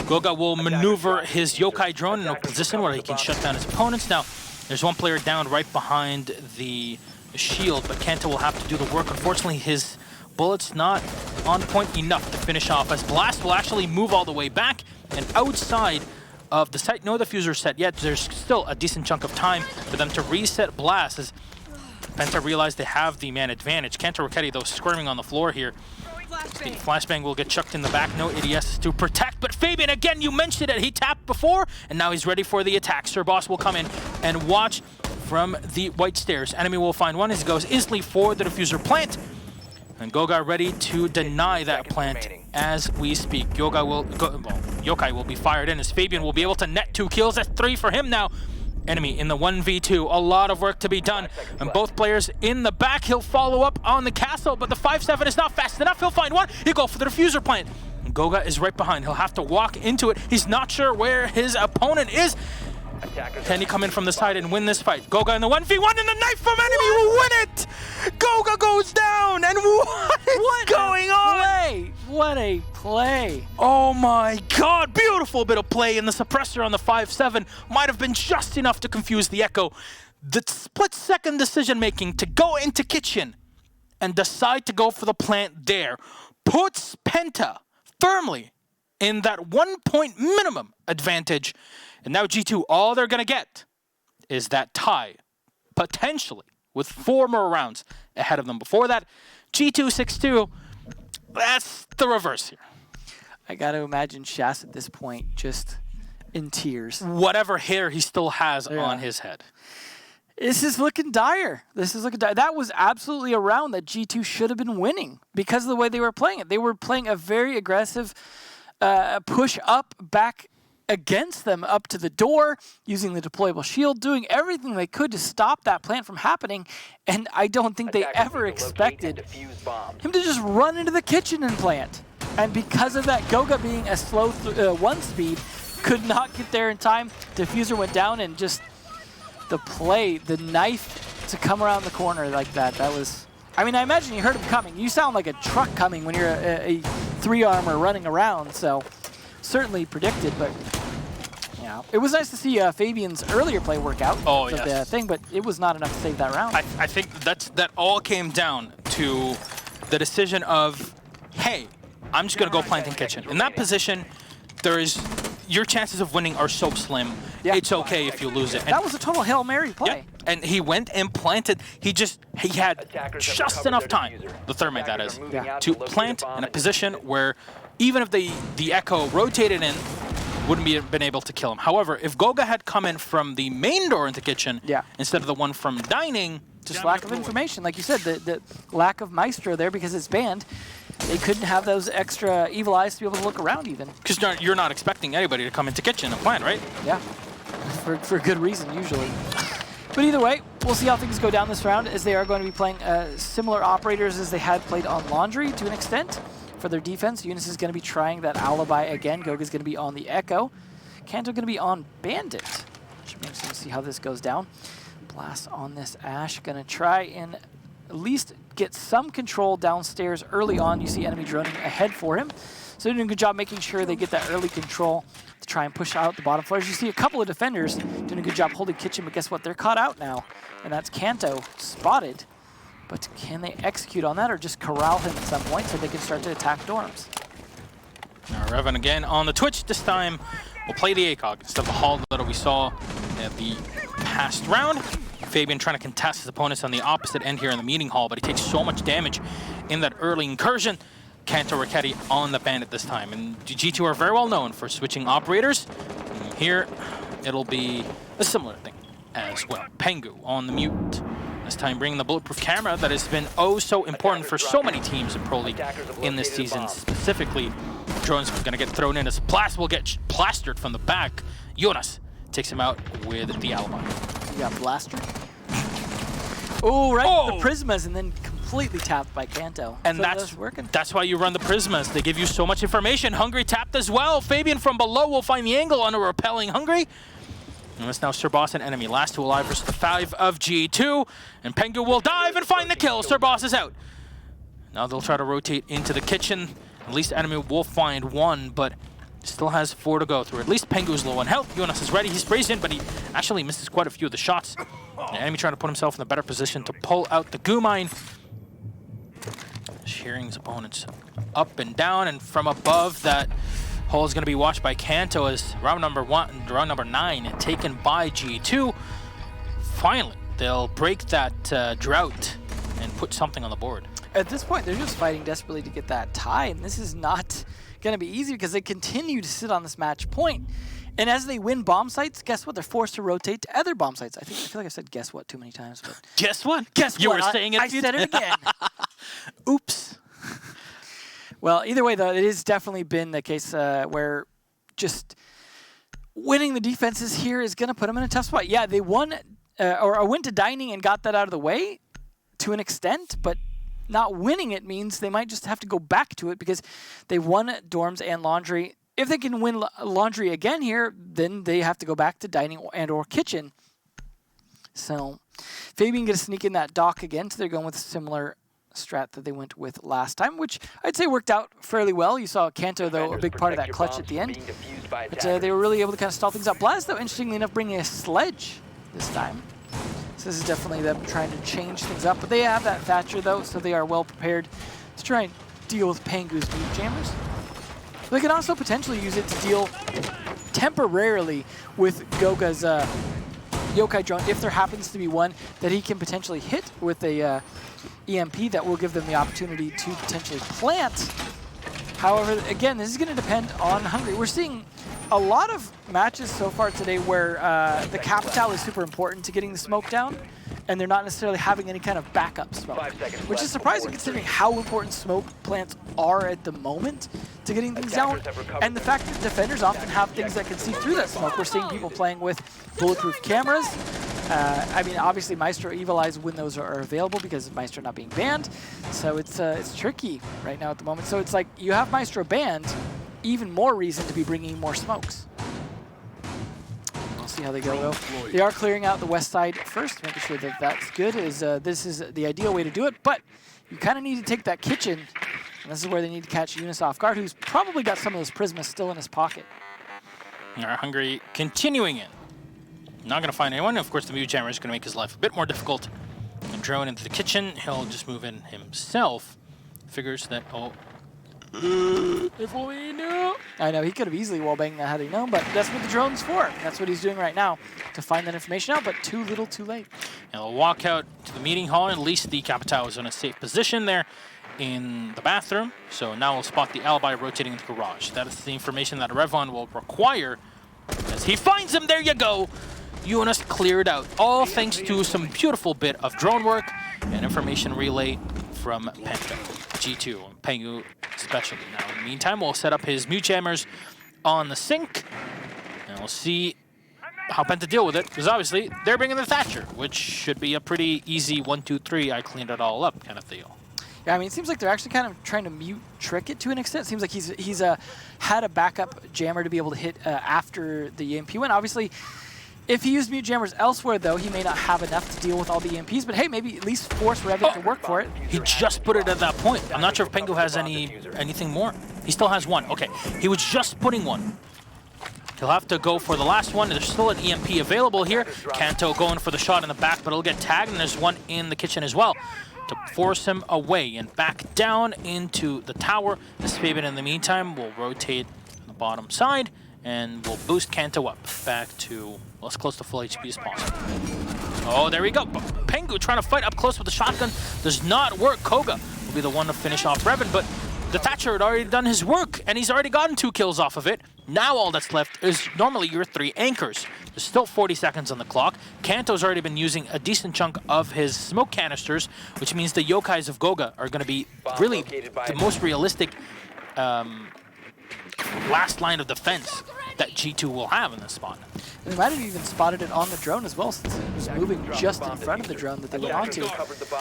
S1: Goga will maneuver his Yokai drone in a position where he can shut down his opponents. Now, there's one player down right behind the shield, but Kanto will have to do the work. Unfortunately, his bullets not on point enough to finish off, as Blast will actually move all the way back and outside of the site. No diffuser set yet. There's still a decent chunk of time for them to reset blast as Penta realize they have the man advantage. Kanto Ricchetti, though, squirming on the floor here. The flashbang will get chucked in the back. No ADS to protect, but Fabian, again, you mentioned it. He tapped before, and now he's ready for the attack. Sir Boss will come in and watch from the white stairs. Enemy will find one as he goes instantly for the diffuser plant. And Goga ready to deny that plant as we speak. Yokai will be fired in as Fabian will be able to net 2 kills. That's 3 for him now. Enemy in the 1v2. A lot of work to be done. And both players in the back. He'll follow up on the castle, but the 5-7 is not fast enough. He'll find one. He'll go for the diffuser plant. And Goga is right behind. He'll have to walk into it. He's not sure where his opponent is. Can he come in from the side and win this fight? Goga in the 1v1 and the knife from enemy will win it! Goga goes down, and what is going on?
S2: What a play!
S1: Oh my god, beautiful bit of play, and the suppressor on the 5-7 might have been just enough to confuse the Echo. The split-second decision-making to go into kitchen and decide to go for the plant there puts Penta firmly in that 1-point minimum advantage. And now G2, all they're going to get is that tie, potentially, with 4 more rounds ahead of them. Before that, G2 6-2, that's the reverse here.
S2: I got to imagine Shas at this point just in tears.
S1: Whatever hair he still has on his head.
S2: This is looking dire. This is looking dire. That was absolutely a round that G2 should have been winning because of the way they were playing it. They were playing a very aggressive push up back against them up to the door, using the deployable shield, doing everything they could to stop that plant from happening, and I don't think they ever expected him to just run into the kitchen and plant. And because of that, Goga being a slow 1 speed, could not get there in time. Diffuser went down, and just the play, the knife to come around the corner like that, that was... I mean, I imagine you heard him coming. You sound like a truck coming when you're a 3-armor running around, so certainly predicted, but... Yeah, it was nice to see Fabian's earlier play work out.
S1: Oh, yes.
S2: The thing, but it was not enough to save that round.
S1: I think that all came down to the decision of, hey, I'm just going to go plant in kitchen. In that position, your chances of winning are so slim. Yeah. It's okay if you lose it. And
S2: that was a total Hail Mary play.
S1: Yeah. And he went and planted. He had just enough time, the Thermite that is, to plant in a position where even if the Echo rotated in, wouldn't be been able to kill him. However, if Goga had come in from the main door into kitchen instead of the one from dining,
S2: just lack of information, like you said, the lack of Maestro there because it's banned. They couldn't have those extra evil eyes to be able to look around even.
S1: Because you're not expecting anybody to come into kitchen and plant, right?
S2: Yeah, for good reason usually. But either way, we'll see how things go down this round, as they are going to be playing similar operators as they had played on Laundry to an extent. For their defense, Eunice is going to be trying that alibi again. Goga's going to be on the Echo. Kanto going to be on Bandit. Which makes sense to see how this goes down. Blast on this Ash. Going to try and at least get some control downstairs early on. You see enemy droning ahead for him. So they're doing a good job making sure they get that early control to try and push out the bottom floors. You see a couple of defenders doing a good job holding kitchen, but guess what? They're caught out now. And that's Kanto spotted. But can they execute on that or just corral him at some point so they can start to attack dorms?
S1: Now Revan again on the Twitch. This time we'll play the ACOG instead of the Hall that we saw at the past round. Fabian trying to contest his opponents on the opposite end here in the meeting hall, but he takes so much damage in that early incursion. Kanto Ricchetti on the Bandit this time. And G2 are very well known for switching operators. And here it'll be a similar thing as well. Pengu on the mute. This time bringing the bulletproof camera that has been oh so important for so many teams in Pro League in this season specifically. Drone's going to get thrown in as Blast will get plastered from the back. Jonas takes him out with the alibi.
S2: Yeah, Blaster. Oh, right, the Prismas, and then completely tapped by Kanto.
S1: And
S2: so
S1: that's
S2: working.
S1: That's why you run the Prismas. They give you so much information. Hungry tapped as well. Fabian from below will find the angle on a repelling Hungry. And it's now Sir Boss and enemy. Last two alive versus the 5 of G2. And Pengu will dive and find the kill. Sir Boss is out. Now they'll try to rotate into the kitchen. At least enemy will find one, but still has 4 to go through. At least Pengu's low on health. Jonas is ready. He sprays in, but he actually misses quite a few of the shots. The enemy trying to put himself in a better position to pull out the goo mine. Shearing his opponents up and down, and from above that Hole is going to be watched by Kanto as round number 9 taken by G2. Finally, they'll break that drought and put something on the board.
S2: At this point, they're just fighting desperately to get that tie, and this is not going to be easy because they continue to sit on this match point. And as they win bomb sites, guess what? They're forced to rotate to other bomb sites. I feel like I said "guess what" too many times. But
S1: guess what?
S2: Guess
S1: you
S2: what?
S1: were saying it.
S2: I said it again.
S1: Oops.
S2: Well, either way, though, it has definitely been the case where just winning the defenses here is going to put them in a tough spot. Yeah, they won or went to dining and got that out of the way to an extent, but not winning it means they might just have to go back to it because they won dorms and laundry. If they can win laundry again here, then they have to go back to dining and or kitchen. So Fabian going to sneak in that dock again, so they're going with a similar strat that they went with last time, which I'd say worked out fairly well. You saw Kanto, though, a big part of that clutch at the end. But they were really able to kind of stall things out. Blaz, though, interestingly enough, bringing a sledge this time. So this is definitely them trying to change things up. But they have that Thatcher, though, so they are well prepared to try and deal with Pengu's Mute Jammers. They can also potentially use it to deal temporarily with Goga's Yokai drone if there happens to be one that he can potentially hit with a EMP that will give them the opportunity to potentially plant. However, again, this is going to depend on Hungry. We're seeing a lot of matches so far today where the capital is super important to getting the smoke down, and they're not necessarily having any kind of backup smoke, which is surprising considering how important smoke plants are at the moment to getting things down, and the fact that defenders often have things that can see through that smoke. We're seeing people playing with bulletproof cameras. I mean, obviously Maestro Evil Eyes when those are available because Maestro not being banned, so it's tricky right now at the moment. So it's like you have Maestro banned, even more reason to be bringing more smokes. We'll see how they go, though. They are clearing out the west side first, making sure that that's good. This is the ideal way to do it, but you kind of need to take that kitchen, and this is where they need to catch Eunice off guard, who's probably got some of those Prismas still in his pocket.
S1: Our Hungry continuing in. Not going to find anyone. Of course, the Mute Jammer is going to make his life a bit more difficult. And drone into the kitchen. He'll just move in himself. Figures that, oh, if only he knew.
S2: I know, he could have easily wallbanged that had he known, but that's what the drone's for. That's what he's doing right now, to find that information out, but too little, too late.
S1: And we'll walk out to the meeting hall. At least the Capitao is in a safe position there in the bathroom. So now we'll spot the alibi rotating in the garage. That is the information that Revon will require. As he finds him, there you go. Eunice cleared out, all thanks to some beautiful bit of drone work and information relay from Penta, G2, and Pengu especially. Now, in the meantime, we'll set up his Mute Jammers on the sink, and we'll see how Penta deal with it, because obviously they're bringing the Thatcher, which should be a pretty easy 1, 2, 3, I cleaned it all up kind of deal.
S2: Yeah, I mean, it seems like they're actually kind of trying to mute trick it to an extent. It seems like he's had a backup jammer to be able to hit after the EMP went. Obviously, if he used Mute Jammers elsewhere, though, he may not have enough to deal with all the EMPs, but hey, maybe at least force Revit to work for it.
S1: He just put it at that point. I'm not sure if Pengu has anything more. He still has one. Okay, he was just putting one. He'll have to go for the last one. There's still an EMP available here. Kanto going for the shot in the back, but it'll get tagged, and there's one in the kitchen as well to force him away and back down into the tower. This Fabian, in the meantime, will rotate on the bottom side, and we'll boost Kanto up back to as close to full HP as possible. Oh, there we go. Pengu trying to fight up close with the shotgun. Does not work. Koga will be the one to finish off Revin, but the Thatcher had already done his work, and he's already gotten 2 kills off of it. Now all that's left is normally your 3 anchors. There's still 40 seconds on the clock. Kanto's already been using a decent chunk of his smoke canisters, which means the Yokais of Goga are going to be really the most realistic last line of defense that G2 will have in this spot.
S2: And they might have even spotted it on the drone as well, since it was moving just in front of the drone that they went onto.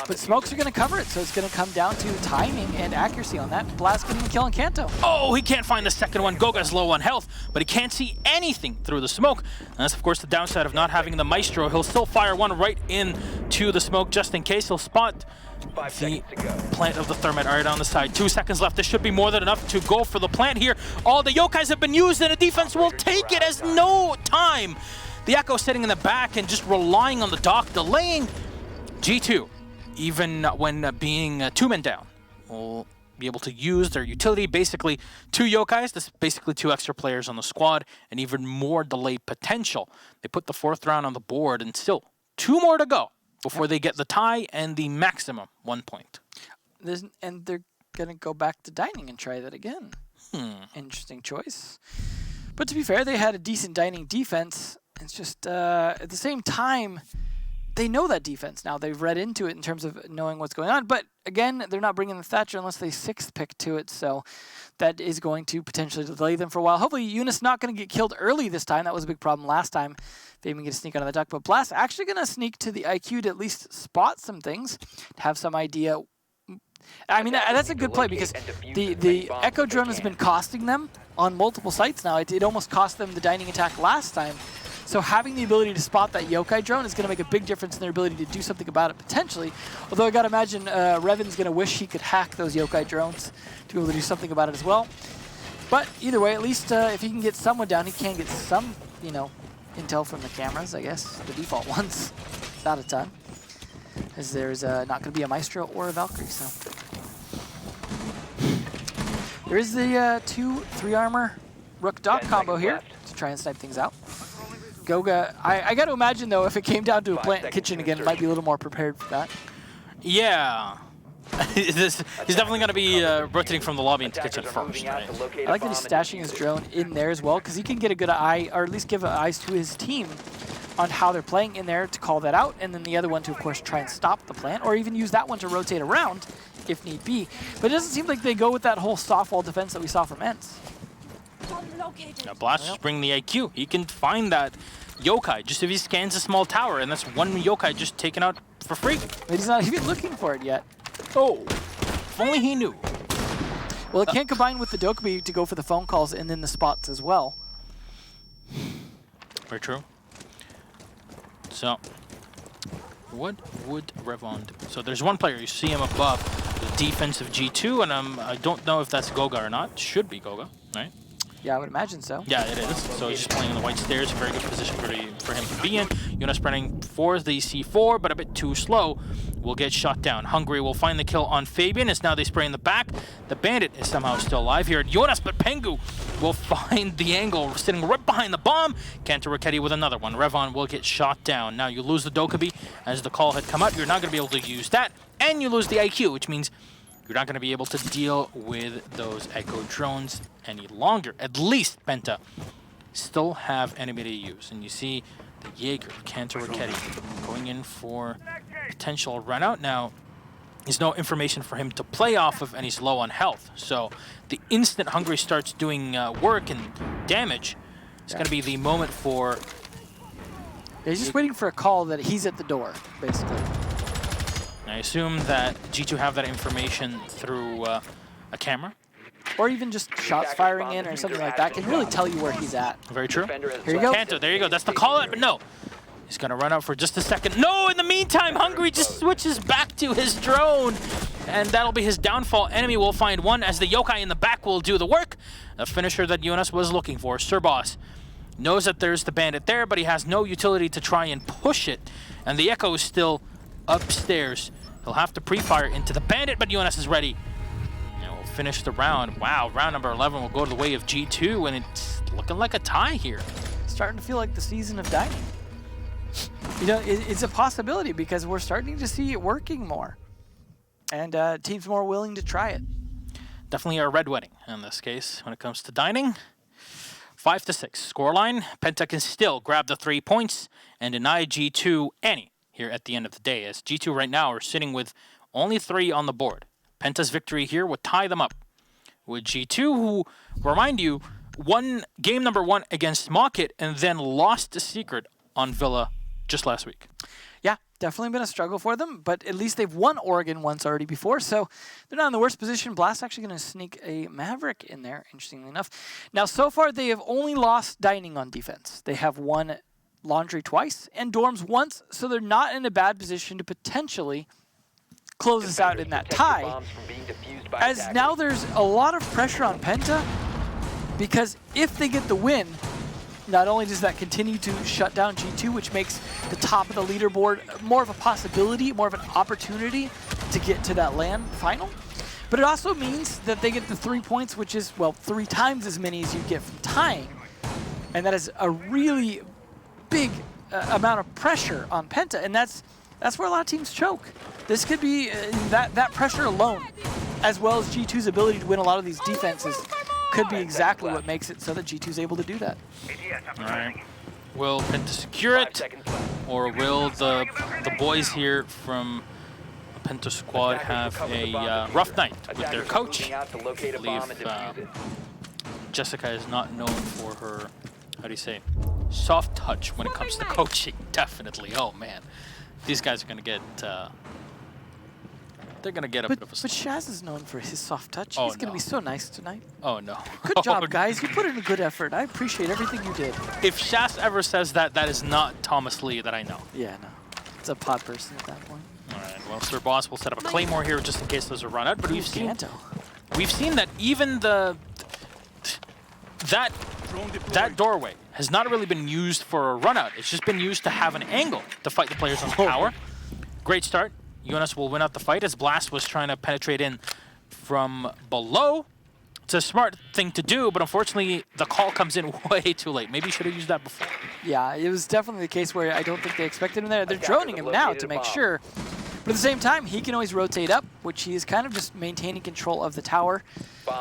S2: But smokes are going to cover it, so it's going to come down to timing and accuracy on that. Blast getting a kill on Kanto.
S1: Oh, he can't find the second one. Goga's low on health, but he can't see anything through the smoke. And that's, of course, the downside of not having the Maestro. He'll still fire one right into the smoke just in case. He'll spot the plant of the Thermite right on the side. 2 seconds left. This should be more than enough to go for the plant here. All the Yokais have been used, and the defense will take it as no time. The Echo sitting in the back and just relying on the dock, delaying G2, even when being 2 men down. Will be able to use their utility. Basically, 2 Yokais, that's basically 2 extra players on the squad, and even more delay potential. They put the 4th round on the board, and still 2 more to go before they get the tie and the maximum 1 point.
S2: And they're going to go back to dining and try that again. Interesting choice. But to be fair, they had a decent dining defense. It's just at the same time, they know that defense now. They've read into it in terms of knowing what's going on. But again, they're not bringing the Thatcher unless they 6th pick to it. So that is going to potentially delay them for a while. Hopefully, Eunice not going to get killed early this time. That was a big problem last time. They even get a sneak on the duck. But Blast actually going to sneak to the IQ to at least spot some things, to have some idea. I mean, that's a good play because the Echo drone has been costing them on multiple sites now. It almost cost them the dining attack last time. So having the ability to spot that Yokai drone is going to make a big difference in their ability to do something about it potentially. Although I got to imagine Revan's going to wish he could hack those Yokai drones to be able to do something about it as well. But either way, at least if he can get someone down, he can get some, you know, intel from the cameras, I guess, the default ones. Not a ton, as there's not going to be a Maestro or a Valkyrie. So there is the 2-3 armor Rook Doc combo here to try and snipe things out. Goga, I got to imagine, though, if it came down to a plant kitchen again, it might be a little more prepared for that.
S1: Yeah. He's definitely going to be rotating from the lobby into kitchen first. Right?
S2: I like that he's stashing his drone in there as well, because he can get a good eye, or at least give eyes to his team on how they're playing in there to call that out, and then the other one to, of course, try and stop the plant, or even use that one to rotate around if need be. But it doesn't seem like they go with that whole soft wall defense that we saw from Ents.
S1: Now Blast just bring the IQ. He can find that Yokai just if he scans a small tower, and that's 1 Yokai just taken out for free.
S2: But he's not even looking for it yet.
S1: Oh, if only he knew.
S2: Well, it can combine with the Dokkaebi to go for the phone calls and then the spots as well.
S1: Very true. So, what would Revon do? So there's 1 player, you see him above the defensive G2, and I don't know if that's Goga or not. Should be Goga, right?
S2: Yeah, I would imagine so.
S1: Yeah, it is. So he's just playing in the white stairs. Very good position for him to be in. Jonas spreading for the C4, but a bit too slow. Will get shot down. Hungary will find the kill on Fabian, as now they spray in the back. The Bandit is somehow still alive here. Jonas, but Pengu will find the angle, sitting right behind the bomb. Kanto Raketti with another one. Revon will get shot down. Now you lose the Dokkaebi, as the call had come up. You're not going to be able to use that, and you lose the IQ, which means you're not going to be able to deal with those Echo drones any longer. At least Penta still have enemy to use. And you see the Jaeger, Kanto Raketti, going in for potential run out. Now, there's no information for him to play off of, and he's low on health. So the instant Hungary starts doing work and damage, it's going to be the moment for...
S2: Yeah, he's just waiting for a call that he's at the door, basically.
S1: I assume that G2 have that information through a camera.
S2: Or even just shots firing in or something like that can really tell you where he's at.
S1: Very true.
S2: Here you go.
S1: Kanto, there you go. That's the call out, but no. He's going to run out for just a second. No, in the meantime, Hungary just switches back to his drone. And that'll be his downfall. Enemy will find 1 as the Yokai in the back will do the work. A finisher that Jonas was looking for. Sirboss knows that there's the Bandit there, but he has no utility to try and push it. And the Echo is still upstairs. He'll have to pre-fire into the Bandit, but Jonas is ready. And we'll finish the round. Wow, round number 11 will go to the way of G2, and it's looking like a tie here.
S2: Starting to feel like the season of dining. You know, it's a possibility because we're starting to see it working more. And teams more willing to try it.
S1: Definitely a red wedding in this case when it comes to dining. 5-6 scoreline. Penta can still grab the 3 points and deny G2 any here at the end of the day, as G2 right now are sitting with only 3 on the board. Penta's victory here would tie them up with G2, who, remind you, won game number 1 against Mocket and then lost the secret on Villa just last week.
S2: Yeah, definitely been a struggle for them, but at least they've won Oregon once already before, so they're not in the worst position. Blast actually going to sneak a Maverick in there, interestingly enough. Now, so far, they have only lost dining on defense. They have won laundry twice and dorms once, so they're not in a bad position to potentially close us out in that tie. As now there's a lot of pressure on Penta, because if they get the win, not only does that continue to shut down G2, which makes the top of the leaderboard more of a possibility, more of an opportunity to get to that LAN final, But it also means that they get the 3 points, which is, well, 3 times as many as you get from tying. And that is a really big amount of pressure on Penta, and that's where a lot of teams choke. This could be that pressure alone, as well as G2's ability to win a lot of these defenses, could be exactly what makes it so that G2's able to do that.
S1: All right. Will Penta secure it, or will the boys here from the Penta squad have a rough night with their coach? I believe Jessica is not known for her, how do you say, soft touch when it comes to coaching. Definitely. Oh man, these guys are gonna get. They're gonna get a bit of a.
S2: But Shaz is known for his soft touch.
S1: Oh,
S2: He's gonna be so nice tonight.
S1: Oh no.
S2: Good job, guys. You put in a good effort. I appreciate everything you did.
S1: If Shaz ever says that, that is not Thomas Lee that I know.
S2: Yeah, no. It's a pod person at that point.
S1: All right. Well, Sir Boss will set up a claymore here just in case there's a run out. But we've seen that even that doorway has not really been used for a run out. It's just been used to have an angle to fight the players on the tower. Great start. Jonas will win out the fight as Blast was trying to penetrate in from below. It's a smart thing to do, but unfortunately the call comes in way too late. Maybe you should have used that before.
S2: Yeah, it was definitely the case where I don't think they expected him there. They're droning him now to make sure. But at the same time, he can always rotate up, which he is kind of just maintaining control of the tower,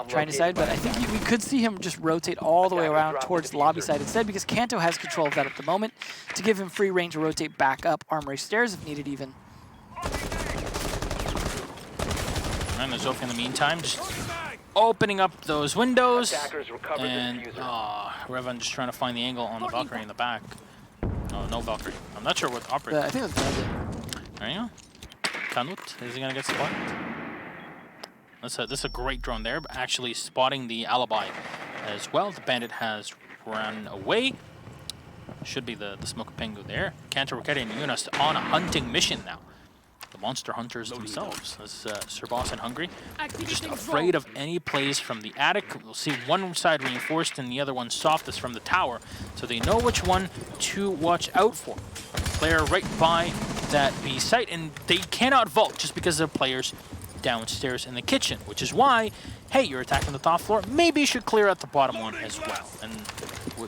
S2: trying to decide. But I think we could see him just rotate all the way around towards the lobby side instead, because Kanto has control of that at the moment to give him free reign to rotate back up Armory Stairs if needed even.
S1: And there's Zophie in the meantime, just opening up those windows. And Revan just trying to find the angle on the Valkyrie in the back. Oh, no Valkyrie. I'm not sure what operator.
S2: I think it was Bandit.
S1: There you go. Kanut, is he going to get spotted? This is a great drone there, but actually spotting the alibi as well. The Bandit has run away. Should be the Smoke Pengu there. Kanto, Roketi, and Yunus on a hunting mission now. The monster hunters themselves, as Sir Boss and Hungry, just afraid of any plays from the attic. We'll see one side reinforced and the other one softest from the tower, so they know which one to watch out for. Player right by that B site, and they cannot vault just because of players downstairs in the kitchen, which is why, hey, you're attacking the top floor, maybe you should clear out the bottom one as well. And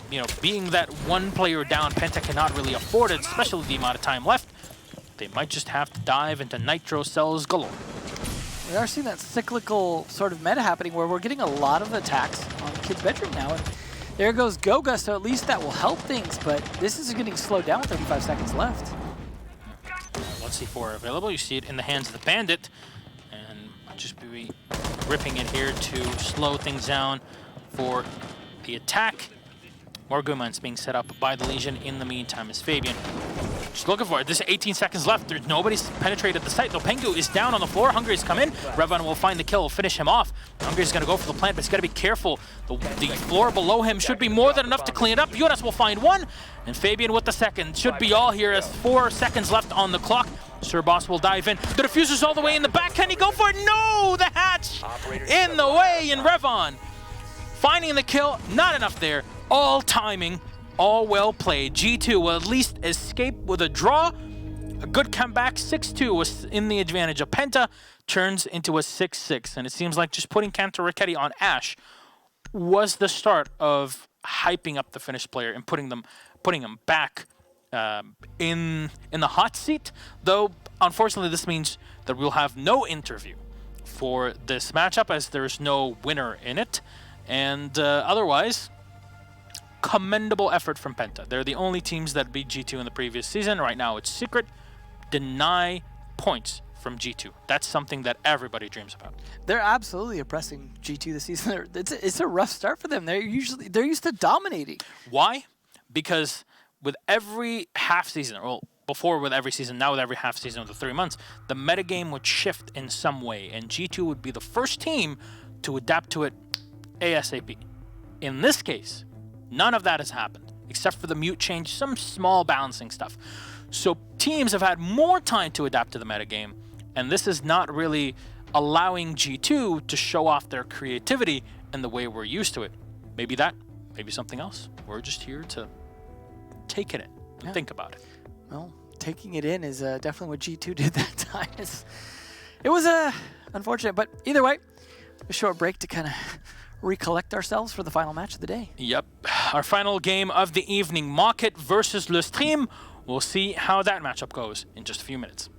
S1: you know, being that one player down, Penta cannot really afford it, especially the amount of time left. They might just have to dive into nitro cells galore.
S2: We are seeing that cyclical sort of meta happening where we're getting a lot of attacks on Kid's bedroom now. And there goes Goga, so at least that will help things, but this is getting slowed down with 35 seconds left.
S1: 1C4 available. You see it in the hands of the Bandit. And just be ripping it here to slow things down for the attack. More Gumans being set up by the Legion in the meantime as Fabian just looking for it. There's 18 seconds left. There's nobody's penetrated the site, though. Pengu is down on the floor. Hungry's come in. Revan will find the kill, finish him off. Hungry's going to go for the plant, but he's got to be careful. The floor below him should be more than enough to clean it up. Jonas will find one, and Fabian with the second. Should be all here as 4 seconds left on the clock. Sir Boss will dive in. The diffuser's all the way in the back. Can he go for it? No! The hatch in the way, and Revan finding the kill. Not enough there. All timing. All well played. G2 will at least escape with a draw. A good comeback. 6-2 was in the advantage of Penta. Turns into a 6-6. And it seems like just putting Kanto Roketi on Ash was the start of hyping up the Finnish player and putting them back in the hot seat. Though, unfortunately, this means that we'll have no interview for this matchup as there's no winner in it. And otherwise, commendable effort from Penta. They're the only teams that beat G2 in the previous season. Right now it's secret. Deny points from G2. That's something that everybody dreams about.
S2: They're absolutely oppressing G2 this season. It's a rough start for them. They're used to dominating.
S1: Why? Because with every half season, well, before with every season, now with every half season of the 3 months, the metagame would shift in some way, and G2 would be the first team to adapt to it ASAP. In this case, none of that has happened, except for the mute change, some small balancing stuff. So teams have had more time to adapt to the metagame, and this is not really allowing G2 to show off their creativity in the way we're used to it. Maybe that, maybe something else. We're just here to take it in and think about it.
S2: Well, taking it in is definitely what G2 did that time. It was unfortunate, but either way, a short break to kind of recollect ourselves for the final match of the day.
S1: Yep. Our final game of the evening, Market versus Le Stream. We'll see how that matchup goes in just a few minutes.